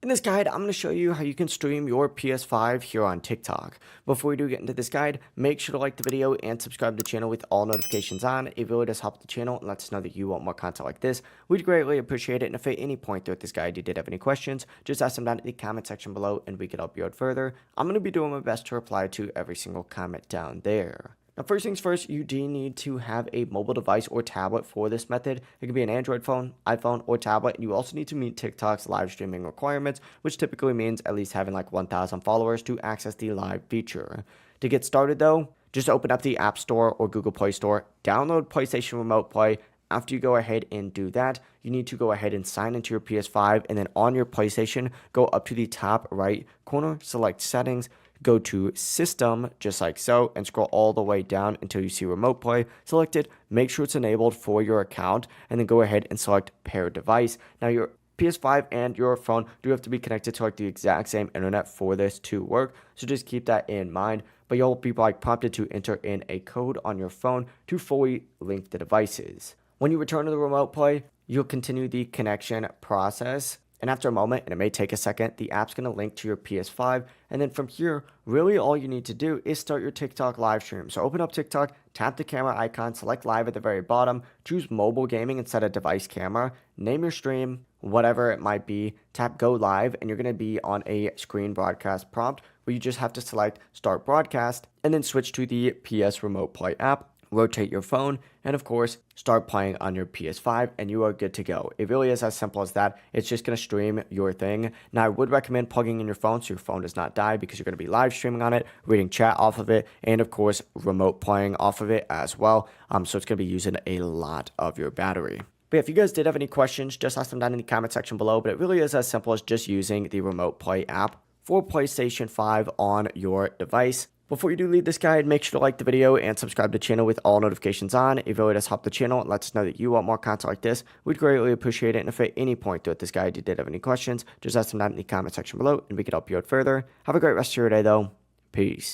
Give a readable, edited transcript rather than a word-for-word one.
In this guide, I'm going to show you how you can stream your PS5 here on TikTok. Before we do get into this guide, make sure to like the video and subscribe to the channel with all notifications on. It really does help the channel and lets us know that you want more content like this. We'd greatly appreciate it, and if at any point throughout this guide you did have any questions, just ask them down in the comment section below and we can help you out further. I'm going to be doing my best to reply to every single comment down there. Now, first things first, you do need to have a mobile device or tablet for this method. It can be an Android phone, iPhone, or tablet. And you also need to meet TikTok's live streaming requirements, which typically means at least having like 1,000 followers to access the live feature. To get started though, just open up the App Store or Google Play Store, download PlayStation Remote Play. After you go ahead and do that, you need to go ahead and sign into your PS5, and then on your PlayStation, go up to the top right corner, select Settings, go to System, just like so, and scroll all the way down until you see Remote Play. Select it, make sure it's enabled for your account, and then go ahead and select Pair Device. Now, your PS5 and your phone do have to be connected to like the exact same internet for this to work, so just keep that in mind. But you'll be prompted to enter in a code on your phone to fully link the devices. When you return to the Remote Play, you'll continue the connection process. And after a moment, and it may take a second, the app's going to link to your PS5. And then from here, really all you need to do is start your TikTok live stream. So open up TikTok, tap the camera icon, select live at the very bottom, choose mobile gaming instead of device camera, name your stream, whatever it might be, tap go live, and you're going to be on a screen broadcast prompt where you just have to select start broadcast and then switch to the PS Remote Play app. Rotate your phone, and of course, start playing on your PS5, and you are good to go. It really is as simple as that. It's just going to stream your thing. Now, I would recommend plugging in your phone so your phone does not die, because you're going to be live streaming on it, reading chat off of it, and of course, remote playing off of it as well. So it's going to be using a lot of your battery. But if you guys did have any questions, just ask them down in the comment section below. But it really is as simple as just using the Remote Play app for PlayStation 5 on your device. Before you do leave this guide, make sure to like the video and subscribe to the channel with all notifications on. It really does help the channel and lets us know that you want more content like this. We'd greatly appreciate it. And if at any point throughout this guide you did have any questions, just ask them down in the comment section below and we can help you out further. Have a great rest of your day though. Peace.